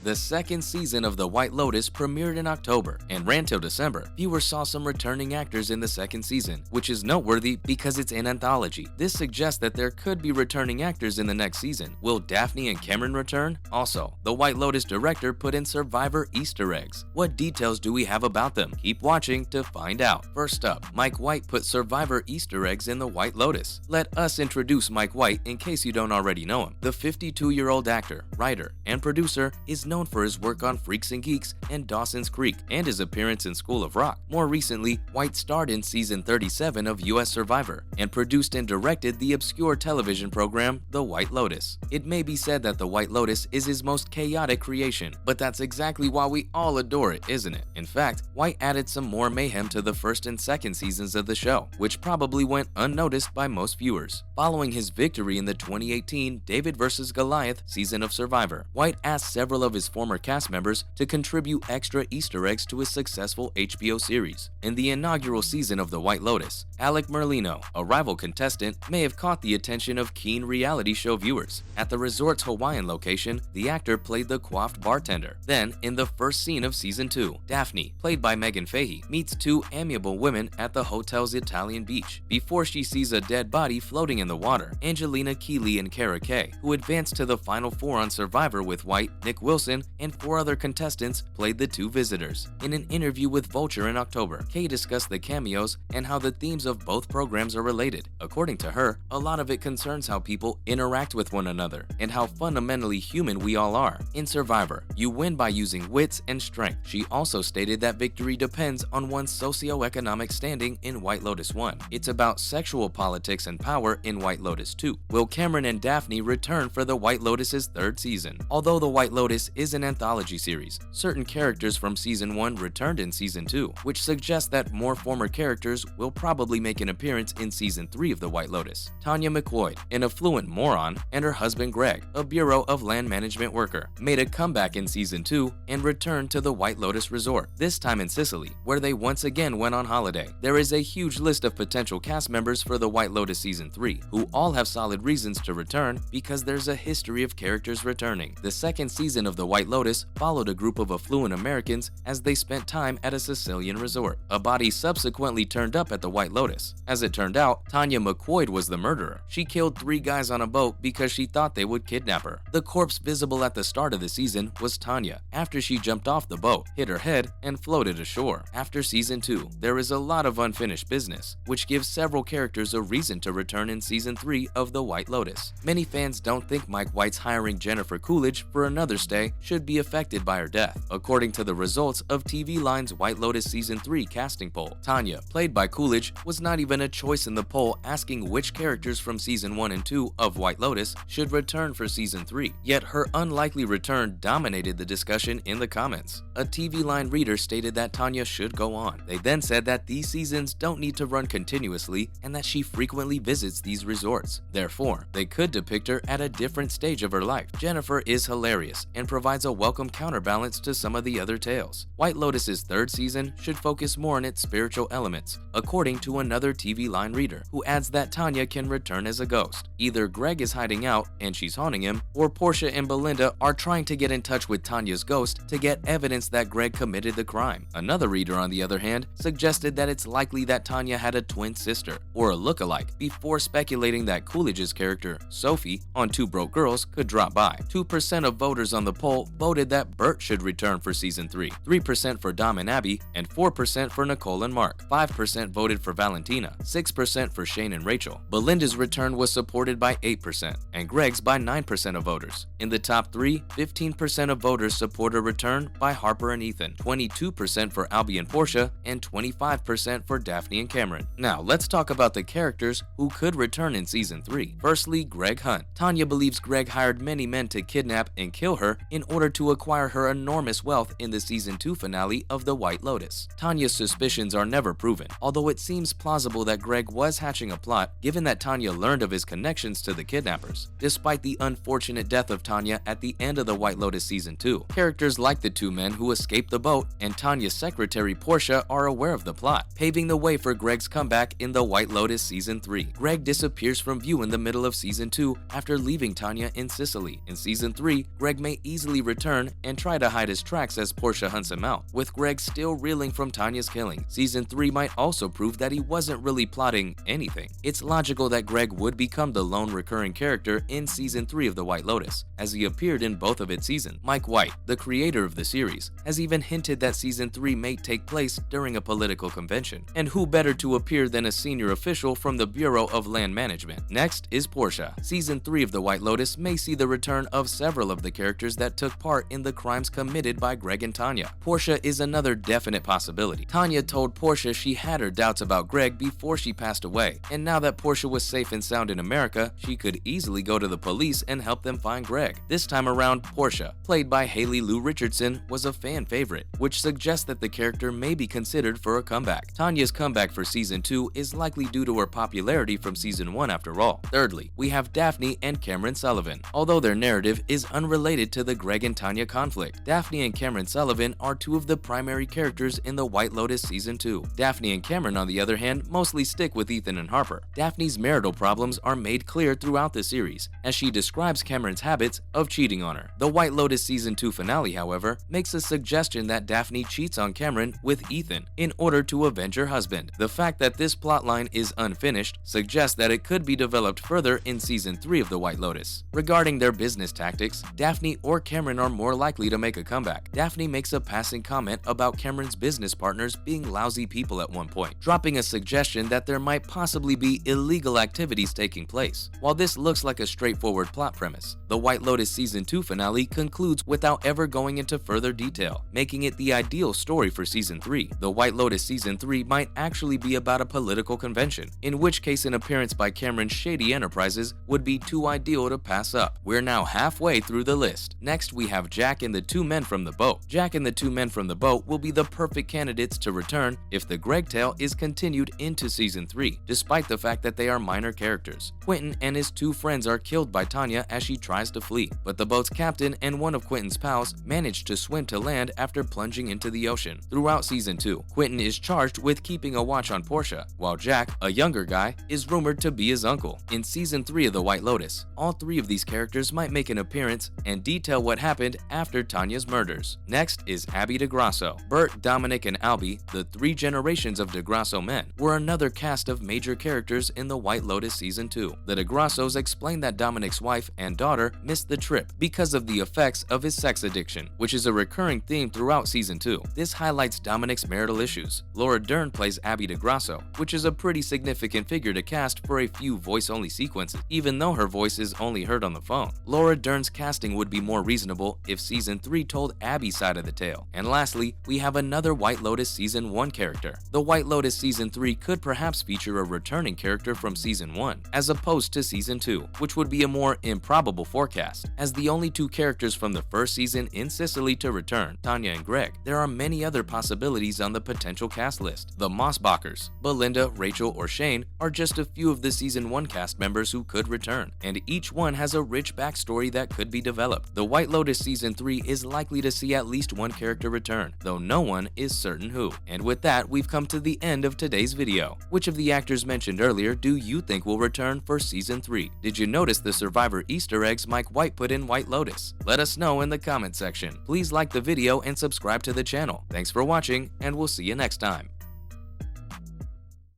The second season of The White Lotus premiered in October and ran till December. Viewers saw some returning actors in the second season, which is noteworthy because it's an anthology. This suggests that there could be returning actors in the next season. Will Daphne and Cameron return? Also, The White Lotus director put in Survivor Easter eggs. What details do we have about them? Keep watching to find out. First up, Mike White put Survivor Easter eggs in The White Lotus. Let us introduce Mike White in case you don't already know him. The 52-year-old actor, writer, and producer is known for his work on Freaks and Geeks and Dawson's Creek and his appearance in School of Rock. More recently, White starred in season 37 of US Survivor and produced and directed the obscure television program The White Lotus. It may be said that The White Lotus is his most chaotic creation, but that's exactly why we all adore it, isn't it? In fact, White added some more mayhem to the first and second seasons of the show, which probably went unnoticed by most viewers. Following his victory in the 2018 David vs. Goliath season of Survivor, White asked several of his former cast members to contribute extra Easter eggs to his successful HBO series. In the inaugural season of The White Lotus, Alec Merlino, a rival contestant, may have caught the attention of keen reality show viewers. At the resort's Hawaiian location, the actor played the coiffed bartender. Then, in the first scene of season 2, Daphne, played by Megan Fahey, meets two amiable women at the hotel's Italian beach. Before she sees a dead body floating in the water, Angelina Keeley and Kara Kay, who advanced to the final four on Survivor with White, Nick Wilson, and 4 other contestants, played the two visitors. In an interview with Vulture in October, Kay discussed the cameos and how the themes of both programs are related. According to her, a lot of it concerns how people interact with one another and how fundamentally human we all are. In Survivor, you win by using wits and strength. She also stated that victory depends on one's socioeconomic standing in White Lotus 1. It's about sexual politics and power in White Lotus 2. Will Cameron and Daphne return for The White Lotus's third season? Although The White Lotus is an anthology series, certain characters from season 1 returned in season 2, which suggests that more former characters will probably make an appearance in season 3 of The White Lotus. Tanya McQuoid, an affluent moron, and her husband Greg, a Bureau of Land Management worker, made a comeback in season 2 and returned to the White Lotus Resort, this time in Sicily, where they once again went on holiday. There is a huge list of potential cast members for The White Lotus season 3, who all have solid reasons to return because there's a history of characters returning. The second season of The White Lotus followed a group of affluent Americans as they spent time at a Sicilian resort. A body subsequently turned up at the White Lotus. As it turned out, Tanya McQuoid was the murderer. She killed 3 guys on a boat because she thought they would kidnap her. The corpse visible at the start of the season was Tanya, after she jumped off the boat, hit her head, and floated ashore. After season 2, there is a lot of unfinished business, which gives several characters a reason to return in season 3 of The White Lotus. Many fans don't think Mike White's hiring Jennifer Coolidge for another stay should be affected by her death. According to the results of TV Line's White Lotus season 3 casting poll, Tanya, played by Coolidge, was not even a choice in the poll asking which characters from season 1 and 2 of White Lotus should return for season 3. Yet her unlikely return dominated the discussion in the comments. A TV Line reader stated that Tanya should go on. They then said that these seasons don't need to run continuously and that she frequently visits these resorts. Therefore, they could depict her at a different stage of her life. Jennifer is hilarious and provides a welcome counterbalance to some of the other tales. White Lotus's third season should focus more on its spiritual elements, according to another TV Line reader, who adds that Tanya can return as a ghost. Either Greg is hiding out and she's haunting him, or Portia and Belinda are trying to get in touch with Tanya's ghost to get evidence that Greg committed the crime. Another reader, on the other hand, suggested that it's likely that Tanya had a twin sister, or a look-alike, before speculating that Coolidge's character, Sophie, on Two Broke Girls could drop by. 2% of voters on the poll voted that Bert should return for season 3, 3% for Dom and Abby, and 4% for Nicole and Mark. 5% voted for Valentina, 6% for Shane and Rachel. Belinda's return was supported by 8%, and Greg's by 9% of voters. In the top 3, 15% of voters support a return by Harper and Ethan, 22% for Albie and Portia, and 25% for Daphne and Cameron. Now, let's talk about the characters who could return in season 3. Firstly, Greg Hunt. Tanya believes Greg hired many men to kidnap and kill her in order to acquire her enormous wealth in the season 2 finale of The White Lotus. Tanya's suspicions are never proven, although it seems plausible that Greg was hatching a plot given that Tanya learned of his connections to the kidnappers. Despite the unfortunate death of Tanya at the end of The White Lotus season 2, characters like the 2 men who escaped the boat and Tanya's secretary Portia are aware of the plot, paving the way for Greg's comeback in The White Lotus season 3. Greg disappears from view in the middle of season 2 after leaving Tanya in Sicily. In season 3, Greg may easily likely return and try to hide his tracks as Portia hunts him out, with Greg still reeling from Tanya's killing. Season 3 might also prove that he wasn't really plotting anything. It's logical that Greg would become the lone recurring character in Season 3 of The White Lotus, as he appeared in both of its seasons. Mike White, the creator of the series, has even hinted that Season 3 may take place during a political convention. And who better to appear than a senior official from the Bureau of Land Management? Next is Portia. Season 3 of The White Lotus may see the return of several of the characters that took part in the crimes committed by Greg and Tanya. Portia is another definite possibility. Tanya told Portia she had her doubts about Greg before she passed away, and now that Portia was safe and sound in America, she could easily go to the police and help them find Greg. This time around, Portia, played by Haley Lou Richardson, was a fan favorite, which suggests that the character may be considered for a comeback. Tanya's comeback for Season 2 is likely due to her popularity from Season 1 after all. Thirdly, we have Daphne and Cameron Sullivan. Although their narrative is unrelated to the Greg and Tanya conflict, Daphne and Cameron Sullivan are two of the primary characters in The White Lotus Season 2. Daphne and Cameron, on the other hand, mostly stick with Ethan and Harper. Daphne's marital problems are made clear throughout the series, as she describes Cameron's habits of cheating on her. The White Lotus Season 2 finale, however, makes a suggestion that Daphne cheats on Cameron with Ethan in order to avenge her husband. The fact that this plotline is unfinished suggests that it could be developed further in Season 3 of The White Lotus. Regarding their business tactics, Daphne or Cameron are more likely to make a comeback. Daphne makes a passing comment about Cameron's business partners being lousy people at one point, dropping a suggestion that there might possibly be illegal activities taking place. While this looks like a straightforward plot premise, The White Lotus Season 2 finale concludes without ever going into further detail, making it the ideal story for Season 3. The White Lotus Season 3 might actually be about a political convention, in which case an appearance by Cameron's shady enterprises would be too ideal to pass up. We're now halfway through the list. Next, we have Jack and the two men from the boat. Jack and the two men from the boat will be the perfect candidates to return if the Greg tale is continued into Season 3, despite the fact that they are minor characters. Quentin and his two friends are killed by Tanya as she tries to flee, but the boat's captain and one of Quentin's pals manage to swim to land after plunging into the ocean. Throughout Season 2, Quentin is charged with keeping a watch on Portia, while Jack, a younger guy, is rumored to be his uncle. In Season 3 of The White Lotus, all three of these characters might make an appearance and detail what happened after Tanya's murders. Next is Abby DeGrasso. Bert, Dominic, and Albie, the three generations of DeGrasso men, were another cast of major characters in The White Lotus Season 2. The DeGrassos explain that Dominic's wife and daughter missed the trip because of the effects of his sex addiction, which is a recurring theme throughout Season 2. This highlights Dominic's marital issues. Laura Dern plays Abby DeGrasso, which is a pretty significant figure to cast for a few voice-only sequences, even though her voice is only heard on the phone. Laura Dern's casting would be more reasonable if Season 3 told Abby's side of the tale. And lastly, we have another White Lotus Season 1 character. The White Lotus Season 3 could perhaps feature a returning character from Season 1, as opposed to Season 2, which would be a more improbable forecast. As the only two characters from the first season in Sicily to return, Tanya and Greg, there are many other possibilities on the potential cast list. The Mossbachers, Belinda, Rachel, or Shane are just a few of the Season 1 cast members who could return, and each one has a rich backstory that could be developed. The White Lotus Season 3 is likely to see at least one character return, though no one is certain who. And with that, we've come to the end of today's video. Which of the actors mentioned earlier do you think will return for Season 3? Did you notice the Survivor Easter eggs Mike White put in White Lotus? Let us know in the comment section. Please like the video and subscribe to the channel. Thanks for watching, and we'll see you next time.